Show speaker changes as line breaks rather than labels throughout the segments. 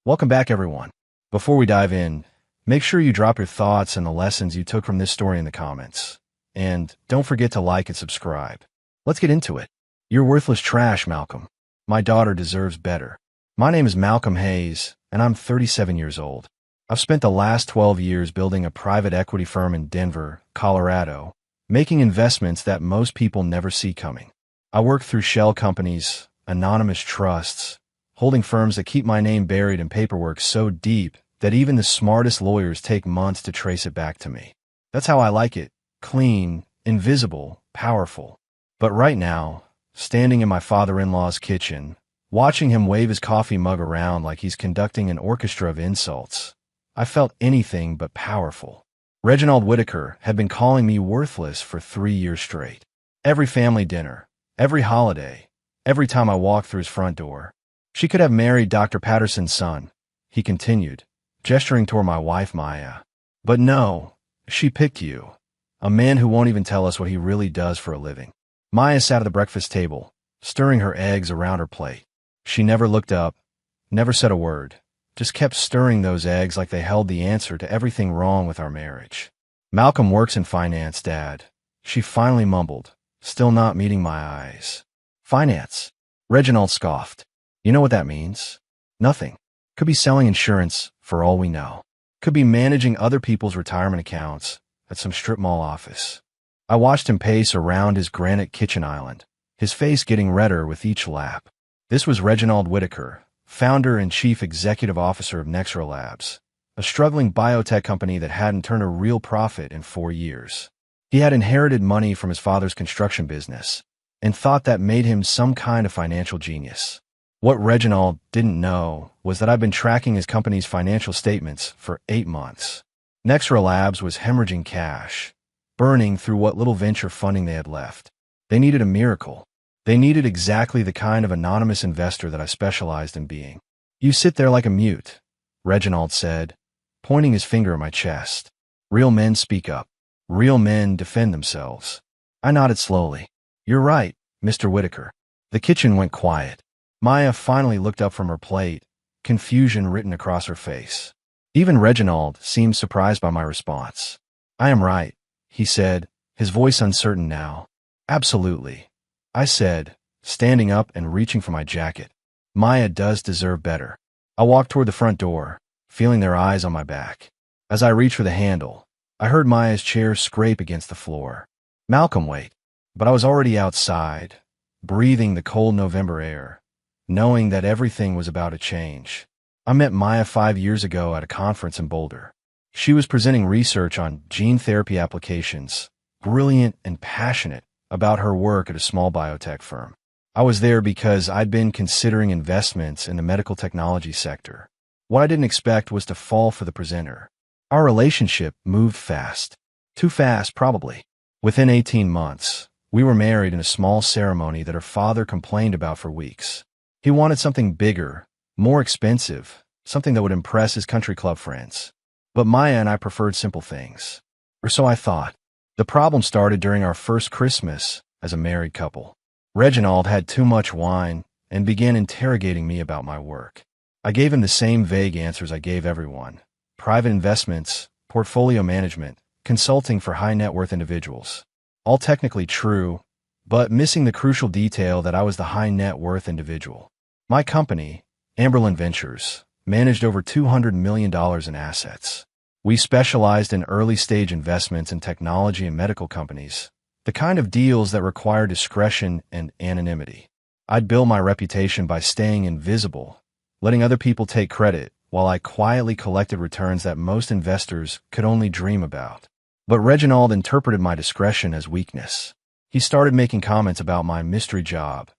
Welcome back, everyone. Before we dive in, make sure you drop your thoughts and the lessons you took from this story in the comments. And don't forget to like and subscribe. Let's get into it. You're worthless trash, Malcolm. My daughter deserves better. My name is Malcolm Hayes, and I'm 37 years old. I've spent the last 12 years building a private equity firm in Denver, Colorado, making investments that most people never see coming. I work through shell companies, anonymous trusts, holding firms that keep my name buried in paperwork so deep that even the smartest lawyers take months to trace it back to me. That's how I like it. Clean, invisible, powerful. But right now, standing in my father-in-law's kitchen, watching him wave his coffee mug around like he's conducting an orchestra of insults, I felt anything but powerful. Reginald Whitaker had been calling me worthless for 3 years straight. Every family dinner, every holiday, every time I walked through his front door. She could have married Dr. Patterson's son, he continued, gesturing toward my wife Maya. But no, she picked you, a man who won't even tell us what he really does for a living. Maya sat at the breakfast table, stirring her eggs around her plate. She never looked up, never said a word, just kept stirring those eggs like they held the answer to everything wrong with our marriage. Malcolm works in finance, Dad. She finally mumbled, still not meeting my eyes. Finance? Reginald scoffed. You know what that means? Nothing. Could be selling insurance, for all we know. Could be managing other people's retirement accounts at some strip mall office. I watched him pace around his granite kitchen island, his face getting redder with each lap. This was Reginald Whitaker, founder and chief executive officer of Nexra Labs, a struggling biotech company that hadn't turned a real profit in 4 years. He had inherited money from his father's construction business and thought that made him some kind of financial genius. What Reginald didn't know was that I'd been tracking his company's financial statements for 8 months. Nexra Labs was hemorrhaging cash, burning through what little venture funding they had left. They needed a miracle. They needed exactly the kind of anonymous investor that I specialized in being. You sit there like a mute, Reginald said, pointing his finger at my chest. Real men speak up. Real men defend themselves. I nodded slowly. You're right, Mr. Whitaker. The kitchen went quiet. Maya finally looked up from her plate, confusion written across her face. Even Reginald seemed surprised by my response. I am right, he said, his voice uncertain now. Absolutely, I said, standing up and reaching for my jacket. Maya does deserve better. I walked toward the front door, feeling their eyes on my back. As I reached for the handle, I heard Maya's chair scrape against the floor. Malcolm, wait. But I was already outside, breathing the cold November air, knowing that everything was about to change. I met Maya 5 years ago at a conference in Boulder. She was presenting research on gene therapy applications, brilliant and passionate about her work at a small biotech firm. I was there because I'd been considering investments in the medical technology sector. What I didn't expect was to fall for the presenter. Our relationship moved fast. Too fast, probably. Within 18 months, we were married in a small ceremony that her father complained about for weeks. He wanted something bigger, more expensive, something that would impress his country club friends. But Maya and I preferred simple things. Or so I thought. The problem started during our first Christmas as a married couple. Reginald had too much wine and began interrogating me about my work. I gave him the same vague answers I gave everyone. Private investments, portfolio management, consulting for high net worth individuals. All technically true, but missing the crucial detail that I was the high net worth individual. My company, Amberlin Ventures, managed over $200 million in assets. We specialized in early-stage investments in technology and medical companies, the kind of deals that require discretion and anonymity. I'd built my reputation by staying invisible, letting other people take credit, while I quietly collected returns that most investors could only dream about. But Reginald interpreted my discretion as weakness. He started making comments about my mystery job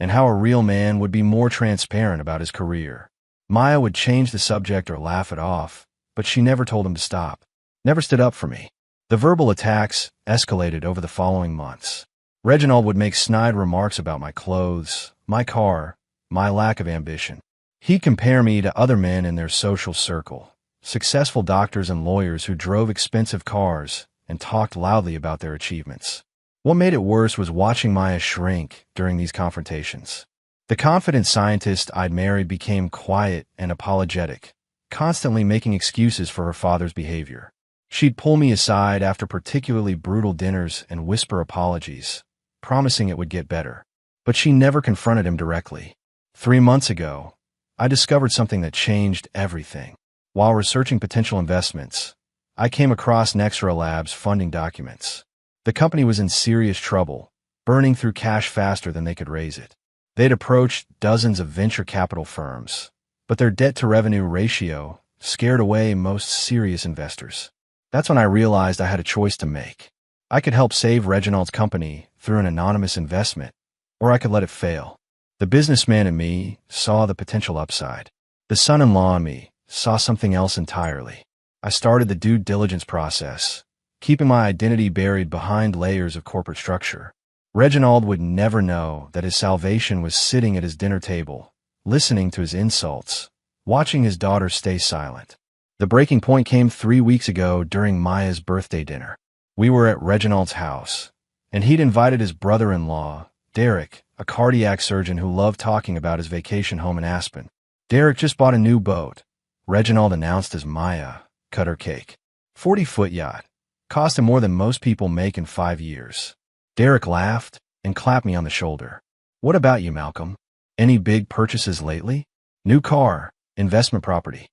and how a real man would be more transparent about his career. Maya would change the subject or laugh it off, but she never told him to stop, never stood up for me. The verbal attacks escalated over the following months. Reginald would make snide remarks about my clothes, my car, my lack of ambition. He'd compare me to other men in their social circle, successful doctors and lawyers who drove expensive cars and talked loudly about their achievements. What made it worse was watching Maya shrink during these confrontations. The confident scientist I'd married became quiet and apologetic, constantly making excuses for her father's behavior. She'd pull me aside after particularly brutal dinners and whisper apologies, promising it would get better. But she never confronted him directly. 3 months ago, I discovered something that changed everything. While researching potential investments, I came across Nexera Labs' funding documents. The company was in serious trouble, burning through cash faster than they could raise it. They'd approached dozens of venture capital firms, but their debt-to-revenue ratio scared away most serious investors. That's when I realized I had a choice to make. I could help save Reginald's company through an anonymous investment, or I could let it fail. The businessman in me saw the potential upside. The son-in-law in me saw something else entirely. I started the due diligence process, keeping my identity buried behind layers of corporate structure. Reginald would never know that his salvation was sitting at his dinner table, listening to his insults, watching his daughter stay silent. The breaking point came 3 weeks ago during Maya's birthday dinner. We were at Reginald's house, and he'd invited his brother-in-law, Derek, a cardiac surgeon who loved talking about his vacation home in Aspen. Derek just bought a new boat, Reginald announced as Maya cut her cake. 40-foot yacht. Cost him more than most people make in 5 years. Derek laughed and clapped me on the shoulder. What about you, Malcolm? Any big purchases lately? New car, investment property.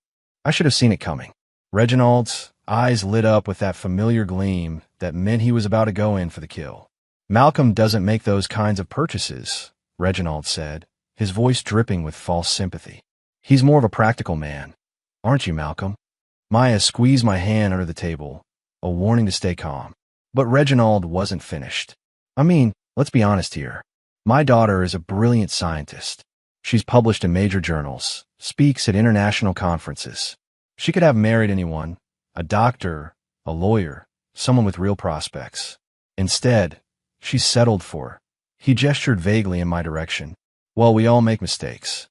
I should have seen it coming. Reginald's eyes lit up with that familiar gleam that meant he was about to go in for the kill. Malcolm doesn't make those kinds of purchases, Reginald said, his voice dripping with false sympathy. He's more of a practical man. Aren't you, Malcolm? Maya squeezed my hand under the table, a warning to stay calm. But Reginald wasn't finished. I mean, let's be honest here. My daughter is a brilliant scientist. She's published in major journals, speaks at international conferences. She could have married anyone, a doctor, a lawyer, someone with real prospects. Instead, she settled for. He gestured vaguely in my direction. Well, we all make mistakes.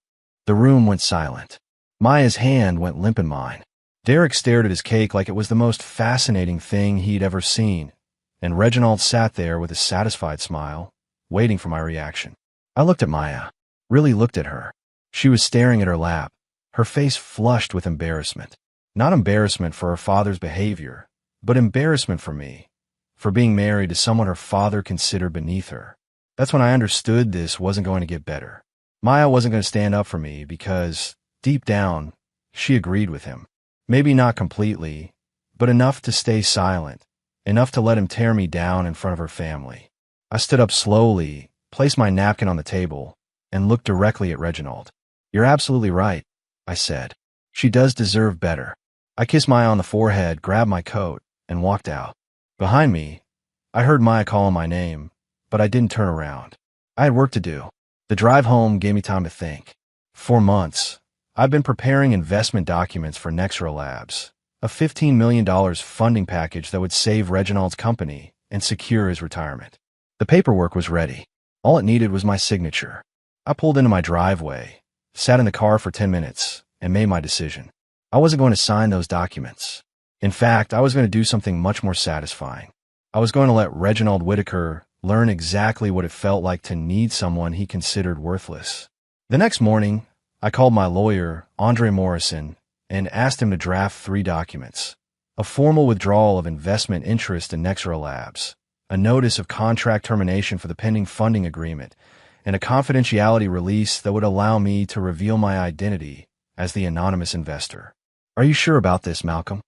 The room went silent. Maya's hand went limp in mine. Derek stared at his cake like it was the most fascinating thing he'd ever seen, and Reginald sat there with a satisfied smile, waiting for my reaction. I looked at Maya, really looked at her. She was staring at her lap, her face flushed with embarrassment. Not embarrassment for her father's behavior, but embarrassment for me, for being married to someone her father considered beneath her. That's when I understood this wasn't going to get better. Maya wasn't going to stand up for me because, deep down, she agreed with him. Maybe not completely, but enough to stay silent, enough to let him tear me down in front of her family. I stood up slowly, placed my napkin on the table, and looked directly at Reginald. You're absolutely right, I said. She does deserve better. I kissed Maya on the forehead, grabbed my coat, and walked out. Behind me, I heard Maya calling my name, but I didn't turn around. I had work to do. The drive home gave me time to think. For months, I've been preparing investment documents for Nexera Labs, a $15 million funding package that would save Reginald's company and secure his retirement. The paperwork was ready. All it needed was my signature. I pulled into my driveway, sat in the car for 10 minutes, and made my decision. I wasn't going to sign those documents. In fact, I was going to do something much more satisfying. I was going to let Reginald Whitaker learn exactly what it felt like to need someone he considered worthless. The next morning, I called my lawyer, Andre Morrison, and asked him to draft 3 documents: a formal withdrawal of investment interest in Nexera Labs, a notice of contract termination for the pending funding agreement, and a confidentiality release that would allow me to reveal my identity as the anonymous investor. Are you sure about this, Malcolm?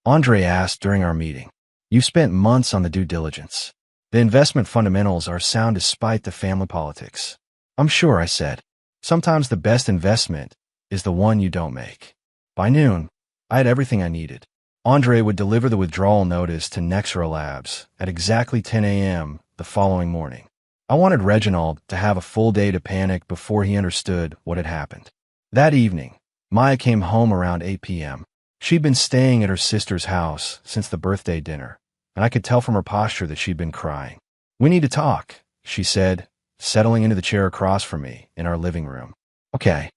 Andre asked during our meeting. You've spent months on the due diligence. The investment fundamentals are sound despite the family politics. I'm sure, I said. Sometimes the best investment is the one you don't make. By noon, I had everything I needed. Andre would deliver the withdrawal notice to Nexera Labs at exactly 10 a.m. the following morning. I wanted Reginald to have a full day to panic before he understood what had happened. That evening, Maya came home around 8 p.m. She'd been staying at her sister's house since the birthday dinner, and I could tell from her posture that she'd been crying. We need to talk, she said, settling into the chair across from me in our living room. Okay.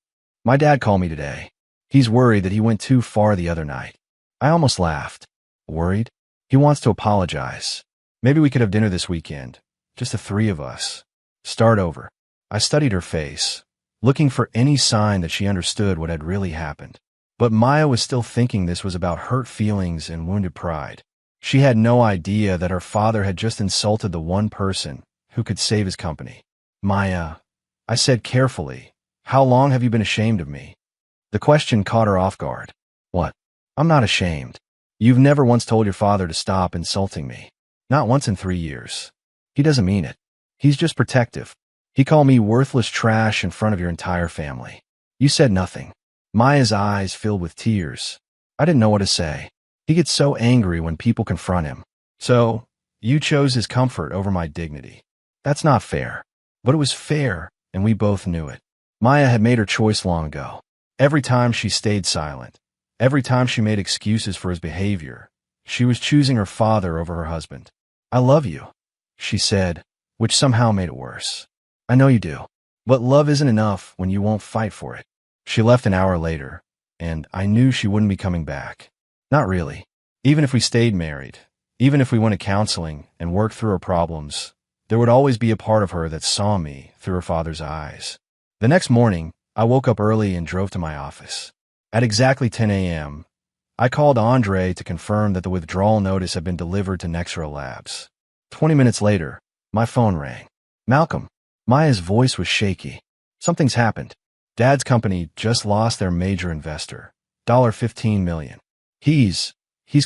My dad called me today. He's worried that he went too far the other night. I almost laughed. Worried? He wants to apologize. Maybe we could have dinner this weekend. Just the 3 of us. Start over. I studied her face, looking for any sign that she understood what had really happened. But Maya was still thinking this was about hurt feelings and wounded pride. She had no idea that her father had just insulted the one person who could save his company. Maya, I said carefully, how long have you been ashamed of me? The question caught her off guard. What? I'm not ashamed. You've never once told your father to stop insulting me. Not once in 3 years. He doesn't mean it. He's just protective. He called me worthless trash in front of your entire family. You said nothing. Maya's eyes filled with tears. I didn't know what to say. He gets so angry when people confront him. So, you chose his comfort over my dignity. That's not fair. But it was fair, and we both knew it. Maya had made her choice long ago. Every time she stayed silent, every time she made excuses for his behavior, she was choosing her father over her husband. I love you, she said, which somehow made it worse. I know you do. But love isn't enough when you won't fight for it. She left an hour later, and I knew she wouldn't be coming back. Not really. Even if we stayed married, even if we went to counseling and worked through our problems, there would always be a part of her that saw me through her father's eyes. The next morning, I woke up early and drove to my office. At exactly 10 a.m., I called Andre to confirm that the withdrawal notice had been delivered to Nexera Labs. 20 minutes later, my phone rang. Malcolm. Maya's voice was shaky. Something's happened. Dad's company just lost their major investor, $15 million. He's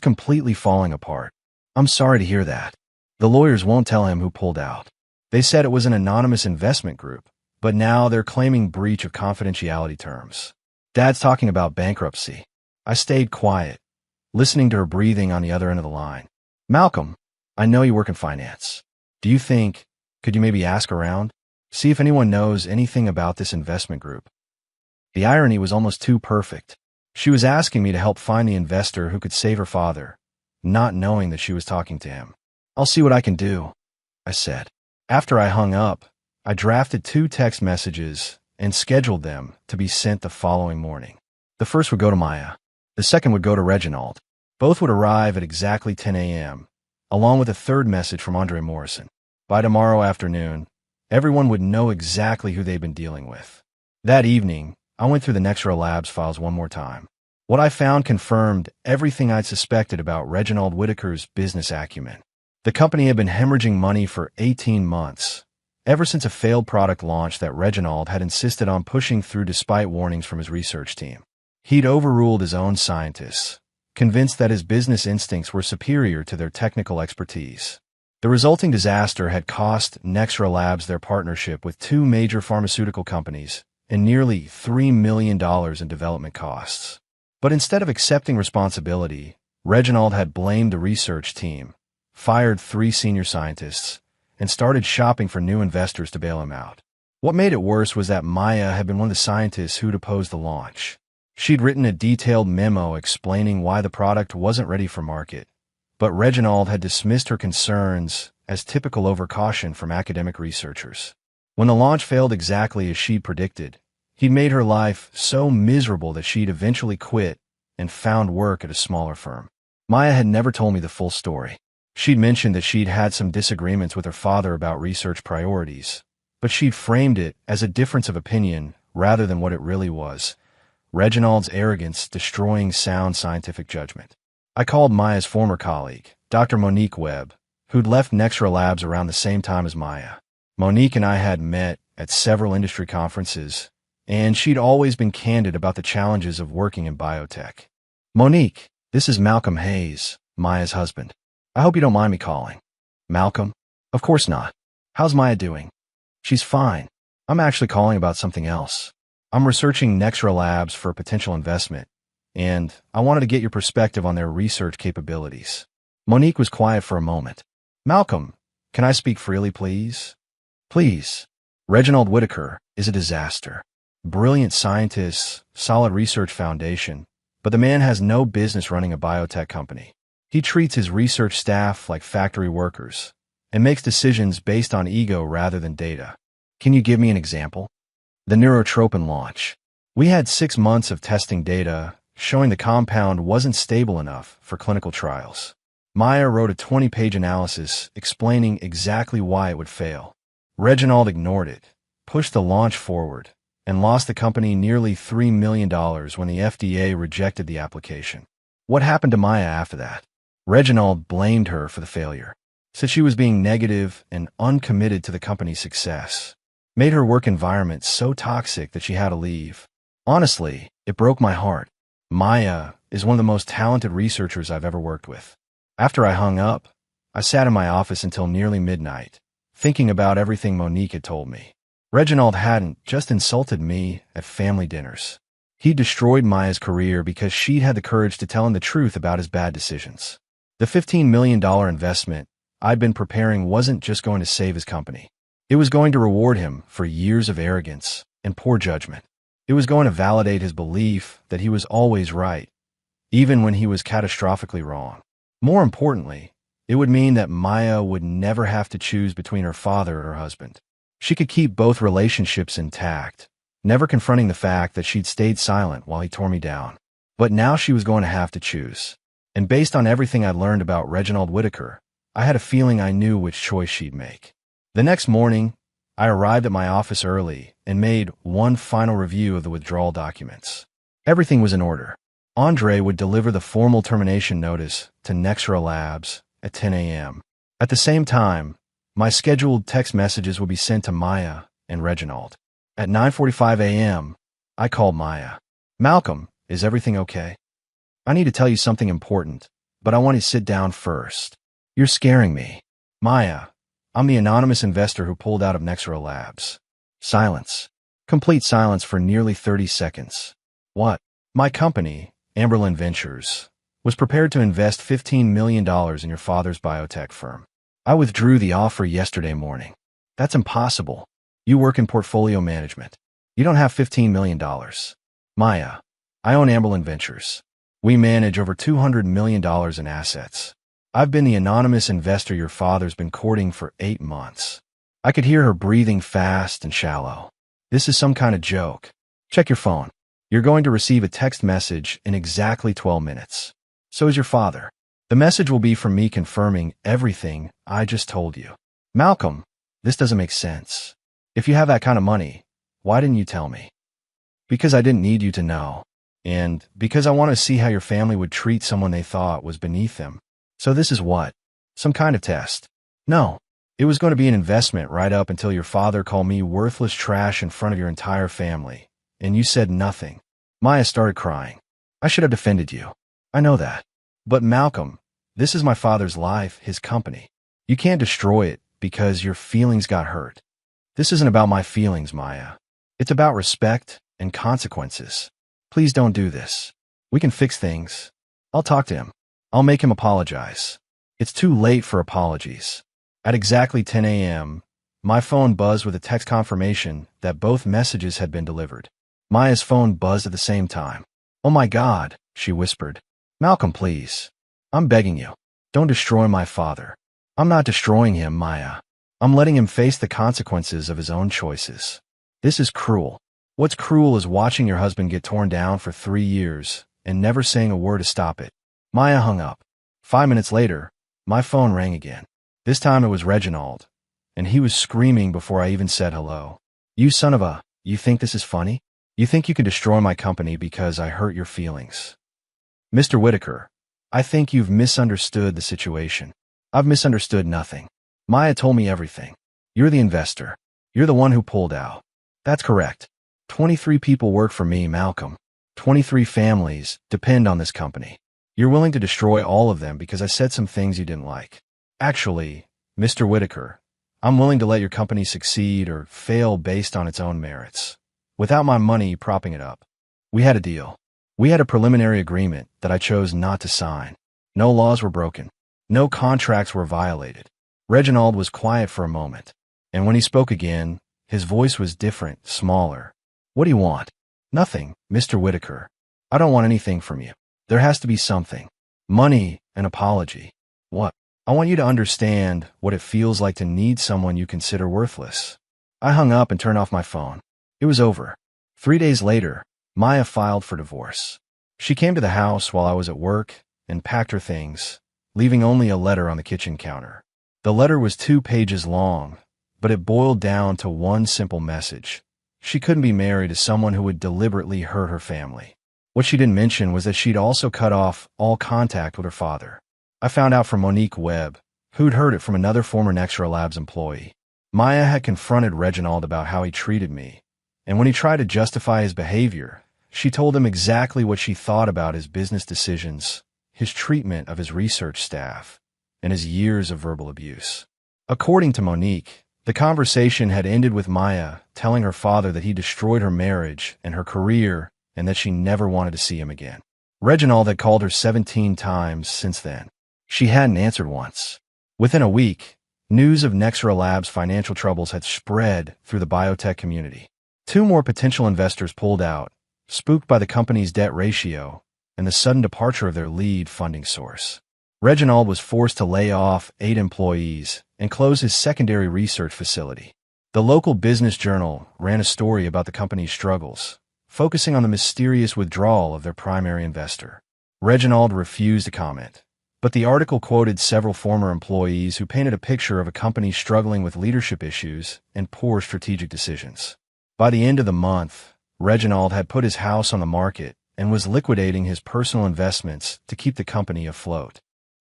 completely falling apart. I'm sorry to hear that. The lawyers won't tell him who pulled out. They said it was an anonymous investment group, but now they're claiming breach of confidentiality terms. Dad's talking about bankruptcy. I stayed quiet, listening to her breathing on the other end of the line. Malcolm, I know you work in finance. Could you maybe ask around? See if anyone knows anything about this investment group. The irony was almost too perfect. She was asking me to help find the investor who could save her father, not knowing that she was talking to him. I'll see what I can do, I said. After I hung up, I drafted 2 text messages and scheduled them to be sent the following morning. The first would go to Maya. The second would go to Reginald. Both would arrive at exactly 10 a.m., along with a third message from Andre Morrison. By tomorrow afternoon, everyone would know exactly who they'd been dealing with. That evening, I went through the Nexera Labs files one more time. What I found confirmed everything I'd suspected about Reginald Whitaker's business acumen. The company had been hemorrhaging money for 18 months, ever since a failed product launch that Reginald had insisted on pushing through despite warnings from his research team. He'd overruled his own scientists, convinced that his business instincts were superior to their technical expertise. The resulting disaster had cost Nexera Labs their partnership with 2 major pharmaceutical companies and nearly $3 million in development costs. But instead of accepting responsibility, Reginald had blamed the research team, fired 3 senior scientists, and started shopping for new investors to bail him out. What made it worse was that Maya had been one of the scientists who'd opposed the launch. She'd written a detailed memo explaining why the product wasn't ready for market, but Reginald had dismissed her concerns as typical overcaution from academic researchers. When the launch failed exactly as she'd predicted, he'd made her life so miserable that she'd eventually quit and found work at a smaller firm. Maya had never told me the full story. She'd mentioned that she'd had some disagreements with her father about research priorities, but she'd framed it as a difference of opinion rather than what it really was: Reginald's arrogance destroying sound scientific judgment. I called Maya's former colleague, Dr. Monique Webb, who'd left Nexera Labs around the same time as Maya. Monique and I had met at several industry conferences, and she'd always been candid about the challenges of working in biotech. Monique, this is Malcolm Hayes, Maya's husband. I hope you don't mind me calling. Malcolm? Of course not. How's Maya doing? She's fine. I'm actually calling about something else. I'm researching Nexera Labs for a potential investment, and I wanted to get your perspective on their research capabilities. Monique was quiet for a moment. Malcolm, can I speak freely, please? Please. Reginald Whitaker is a disaster. Brilliant scientist, solid research foundation, but the man has no business running a biotech company. He treats his research staff like factory workers and makes decisions based on ego rather than data. Can you give me an example? The Neurotropin launch. We had 6 months of testing data showing the compound wasn't stable enough for clinical trials. Maya wrote a 20-page analysis explaining exactly why it would fail. Reginald ignored it, pushed the launch forward, and lost the company nearly $3 million when the FDA rejected the application. What happened to Maya after that? Reginald blamed her for the failure, said she was being negative and uncommitted to the company's success, made her work environment so toxic that she had to leave. Honestly, it broke my heart. Maya is one of the most talented researchers I've ever worked with. After I hung up, I sat in my office until nearly midnight, thinking about everything Monique had told me. Reginald hadn't just insulted me at family dinners. He destroyed Maya's career because she'd had the courage to tell him the truth about his bad decisions. The $15 million investment I'd been preparing wasn't just going to save his company. It was going to reward him for years of arrogance and poor judgment. It was going to validate his belief that he was always right, even when he was catastrophically wrong. More importantly, it would mean that Maya would never have to choose between her father and her husband. She could keep both relationships intact, never confronting the fact that she'd stayed silent while he tore me down. But now she was going to have to choose. And based on everything I'd learned about Reginald Whitaker, I had a feeling I knew which choice she'd make. The next morning, I arrived at my office early and made one final review of the withdrawal documents. Everything was in order. Andre would deliver the formal termination notice to Nexera Labs at 10 a.m. At the same time, my scheduled text messages would be sent to Maya and Reginald. At 9:45 a.m., I called Maya. "Malcolm, is everything okay? I need to tell you something important, but I want to sit down first. You're scaring me." "Maya, I'm the anonymous investor who pulled out of Nexera Labs." Silence. Complete silence for nearly 30 seconds. "What?" "My company, Amberlin Ventures, was prepared to invest $15 million in your father's biotech firm. I withdrew the offer yesterday morning." "That's impossible. You work in portfolio management. You don't have $15 million. "Maya, I own Amberlin Ventures. We manage over $200 million in assets. I've been the anonymous investor your father's been courting for 8 months." I could hear her breathing fast and shallow. "This is some kind of joke. Check your phone. You're going to receive a text message in exactly 12 minutes. So is your father. The message will be from me confirming everything I just told you." "Malcolm, this doesn't make sense. If you have that kind of money, why didn't you tell me?" "Because I didn't need you to know. And because I want to see how your family would treat someone they thought was beneath them. So this is what? Some kind of test?" "No. It was going to be an investment right up until your father called me worthless trash in front of your entire family, and you said nothing." Maya started crying. "I should have defended you. I know that. But Malcolm, this is my father's life, his company. You can't destroy it because your feelings got hurt. This isn't about my feelings, Maya. It's about respect and consequences. Please don't do this. We can fix things. I'll talk to him. I'll make him apologize. It's too late for apologies." At exactly 10 a.m., my phone buzzed with a text confirmation that both messages had been delivered. Maya's phone buzzed at the same time. "Oh my God," she whispered. "Malcolm, please. I'm begging you. Don't destroy my father." "I'm not destroying him, Maya. I'm letting him face the consequences of his own choices. This is cruel. What's cruel is watching your husband get torn down for 3 years and never saying a word to stop it." Maya hung up. 5 minutes later, my phone rang again. This time it was Reginald, and he was screaming before I even said hello. "You son of a, you think this is funny? You think you can destroy my company because I hurt your feelings?" "Mr. Whitaker, I think you've misunderstood the situation." "I've misunderstood nothing. Maya told me everything. You're the investor. You're the one who pulled out." "That's correct. 23 people work for me, Malcolm. 23 families depend on this company. You're willing to destroy all of them because I said some things you didn't like. Actually, Mr. Whitaker, I'm willing to let your company succeed or fail based on its own merits, without my money propping it up. We had a deal. We had a preliminary agreement that I chose not to sign. No laws were broken. No contracts were violated." Reginald was quiet for a moment, and when he spoke again, his voice was different, smaller. "What do you want?" "Nothing, Mr. Whitaker. I don't want anything from you. There has to be something. Money, an apology." "What?" "I want you to understand what it feels like to need someone you consider worthless." I hung up and turned off my phone. It was over. 3 days later, Maya filed for divorce. She came to the house while I was at work and packed her things, leaving only a letter on the kitchen counter. The letter was 2 pages long, but it boiled down to one simple message. she couldn't be married to someone who would deliberately hurt her family. What she didn't mention was that she'd also cut off all contact with her father. I found out from Monique Webb, who'd heard it from another former Nexera Labs employee. Maya had confronted Reginald about how he treated me, and when he tried to justify his behavior, she told him exactly what she thought about his business decisions, his treatment of his research staff, and his years of verbal abuse. According to Monique, the conversation had ended with Maya telling her father that he destroyed her marriage and her career and that she never wanted to see him again. Reginald had called her 17 times since then. She hadn't answered once. Within a week, news of Nexera Labs' financial troubles had spread through the biotech community. 2 more potential investors pulled out, spooked by the company's debt ratio and the sudden departure of their lead funding source. Reginald was forced to lay off 8 employees and close his secondary research facility. The local business journal ran a story about the company's struggles, focusing on the mysterious withdrawal of their primary investor. Reginald refused to comment, but the article quoted several former employees who painted a picture of a company struggling with leadership issues and poor strategic decisions. By the end of the month, Reginald had put his house on the market and was liquidating his personal investments to keep the company afloat.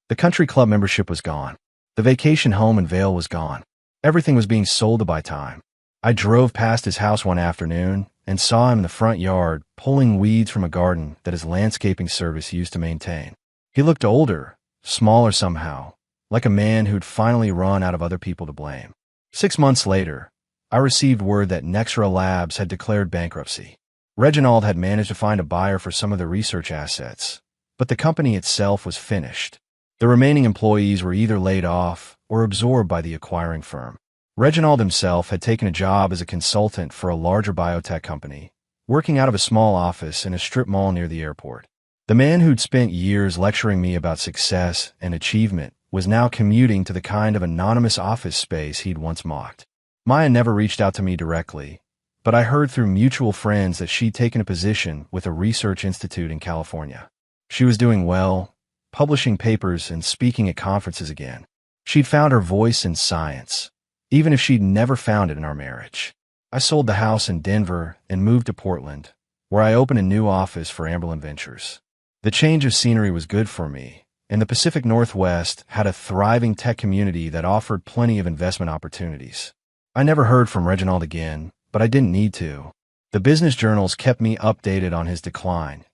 The country club membership was gone. The vacation home in Vail was gone. Everything was being sold to buy time. I drove past his house one afternoon and saw him in the front yard pulling weeds from a garden that his landscaping service used to maintain. He looked older, smaller somehow, like a man who'd finally run out of other people to blame. 6 months later, I received word that Nexera Labs had declared bankruptcy. Reginald had managed to find a buyer for some of the research assets, but the company itself was finished. The remaining employees were either laid off or absorbed by the acquiring firm. Reginald himself had taken a job as a consultant for a larger biotech company, working out of a small office in a strip mall near the airport. The man who'd spent years lecturing me about success and achievement was now commuting to the kind of anonymous office space he'd once mocked. Maya never reached out to me directly, but I heard through mutual friends that she'd taken a position with a research institute in California. She was doing well, publishing papers and speaking at conferences again. She'd found her voice in science, even if she'd never found it in our marriage. I sold the house in Denver and moved to Portland, where I opened a new office for Amberlin Ventures. The change of scenery was good for me, and the Pacific Northwest had a thriving tech community that offered plenty of investment opportunities. I never heard from Reginald again, but I didn't need to. The business journals kept me updated on his decline.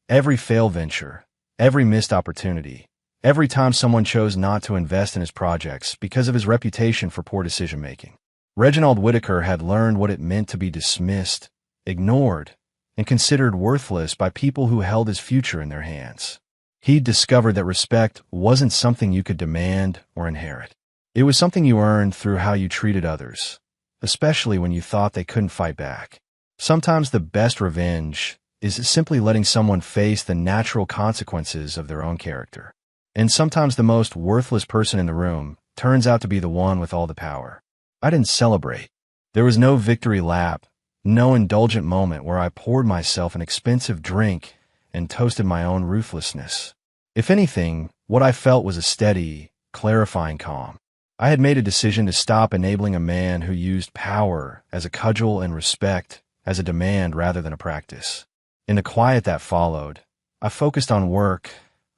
Every failed venture, every missed opportunity, every time someone chose not to invest in his projects because of his reputation for poor decision-making. Reginald Whitaker had learned what it meant to be dismissed, ignored, and considered worthless by people who held his future in their hands. He'd discovered that respect wasn't something you could demand or inherit. It was something you earned through how you treated others, especially when you thought they couldn't fight back. Sometimes the best revenge is simply letting someone face the natural consequences of their own character. And sometimes the most worthless person in the room turns out to be the one with all the power. I didn't celebrate. There was no victory lap, no indulgent moment where I poured myself an expensive drink and toasted my own ruthlessness. If anything, what I felt was a steady, clarifying calm. I had made a decision to stop enabling a man who used power as a cudgel and respect as a demand rather than a practice. In the quiet that followed, I focused on work,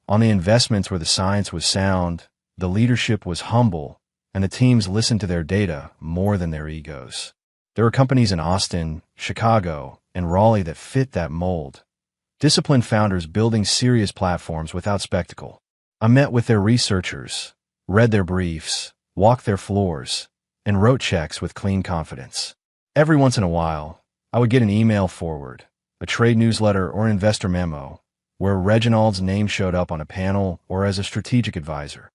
on the investments where the science was sound, the leadership was humble, and the teams listened to their data more than their egos. There were companies in Austin, Chicago, and Raleigh that fit that mold. Disciplined founders building serious platforms without spectacle. I met with their researchers, read their briefs, walked their floors, and wrote checks with clean confidence. Every once in a while, I would get an email forward, a trade newsletter or investor memo, where Reginald's name showed up on a panel or as a strategic advisor.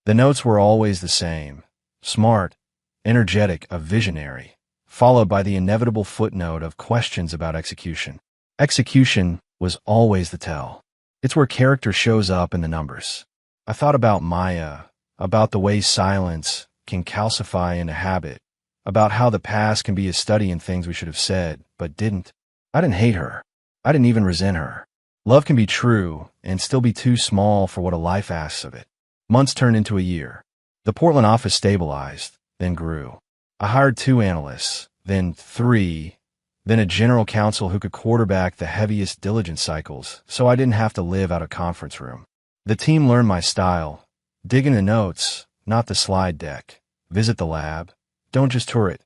The notes were always the same: smart, energetic, a visionary, followed by the inevitable footnote of questions about execution. Execution was always the tell. It's where character shows up in the numbers. I thought about Maya, about the way silence can calcify into habit, about how the past can be a study in things we should have said, but didn't. I didn't hate her. I didn't even resent her. Love can be true and still be too small for what a life asks of it. Months turned into a year. The Portland office stabilized, then grew. I hired 2 analysts, then 3, then a general counsel who could quarterback the heaviest diligence cycles so I didn't have to live out a conference room. The team learned my style. Dig into notes, not the slide deck. Visit the lab. Don't just tour it.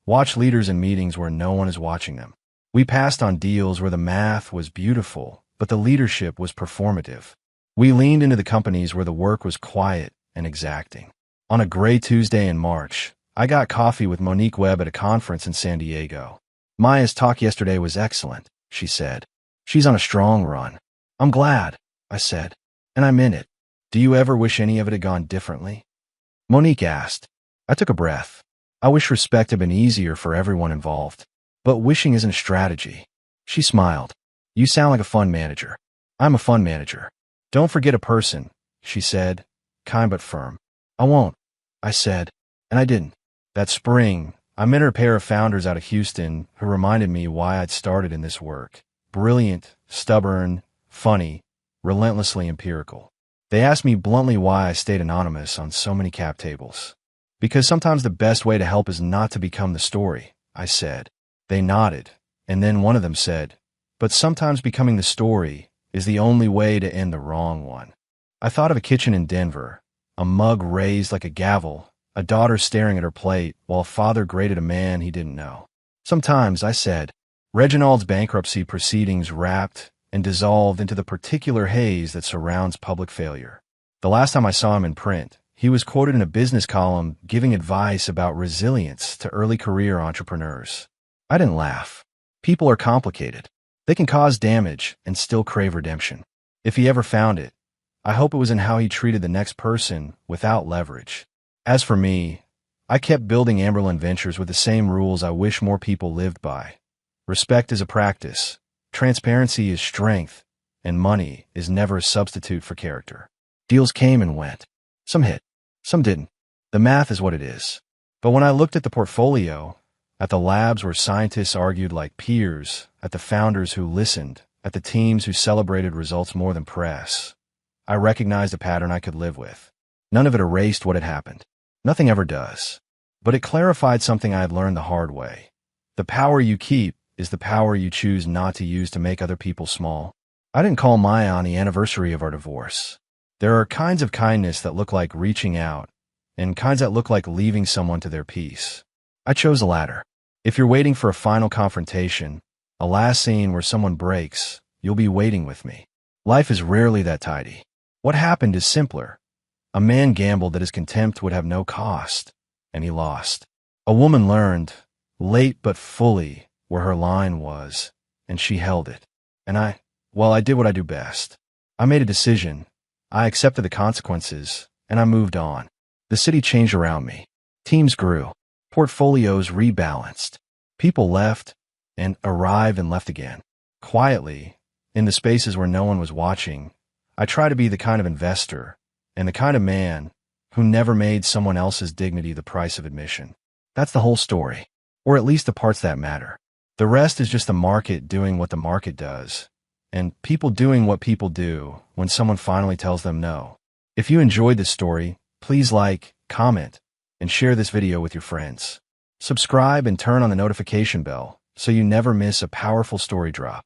Watch leaders in meetings where no one is watching them. We passed on deals where the math was beautiful, but the leadership was performative. We leaned into the companies where the work was quiet and exacting. On a gray Tuesday in March, I got coffee with Monique Webb at a conference in San Diego. "Maya's talk yesterday was excellent," she said. "She's on a strong run." "I'm glad," I said, and I meant it. "Do you ever wish any of it had gone differently?" Monique asked. I took a breath. I wish respect had been easier for everyone involved. But wishing isn't a strategy. She smiled. "You sound like a fund manager." "I'm a fund manager." "Don't forget a person," she said, kind but firm. "I won't," I said, and I didn't. That spring, I met a pair of founders out of Houston who reminded me why I'd started in this work. Brilliant, stubborn, funny, relentlessly empirical. They asked me bluntly why I stayed anonymous on so many cap tables. "Because sometimes the best way to help is not to become the story," I said. They nodded, and then one of them said, "But sometimes becoming the story is the only way to end the wrong one." I thought of a kitchen in Denver, a mug raised like a gavel, a daughter staring at her plate while a father graded a man he didn't know. "Sometimes," I said, Reginald's bankruptcy proceedings wrapped and dissolved into the particular haze that surrounds public failure. The last time I saw him in print, he was quoted in a business column giving advice about resilience to early career entrepreneurs. I didn't laugh. People are complicated. They can cause damage and still crave redemption. If he ever found it, I hope it was in how he treated the next person without leverage. As for me, I kept building Amberlin Ventures with the same rules I wish more people lived by. Respect is a practice, transparency is strength, and money is never a substitute for character. Deals came and went. Some hit, some didn't. The math is what it is. But when I looked at the portfolio, at the labs where scientists argued like peers, at the founders who listened, at the teams who celebrated results more than press, I recognized a pattern I could live with. None of it erased what had happened. Nothing ever does. But it clarified something I had learned the hard way. The power you keep is the power you choose not to use to make other people small. I didn't call Maya on the anniversary of our divorce. There are kinds of kindness that look like reaching out, and kinds that look like leaving someone to their peace. I chose the latter. If you're waiting for a final confrontation, a last scene where someone breaks, you'll be waiting with me. Life is rarely that tidy. What happened is simpler. A man gambled that his contempt would have no cost, and he lost. A woman learned, late but fully, where her line was, and she held it. And I did what I do best. I made a decision. I accepted the consequences, and I moved on. The city changed around me. Teams grew. Portfolios rebalanced. People left, and arrived and left again. Quietly, in the spaces where no one was watching, I try to be the kind of investor and the kind of man who never made someone else's dignity the price of admission. That's the whole story, or at least the parts that matter. The rest is just the market doing what the market does, and people doing what people do when someone finally tells them no. If you enjoyed this story, please like, comment, and share this video with your friends. Subscribe and turn on the notification bell so you never miss a powerful story drop.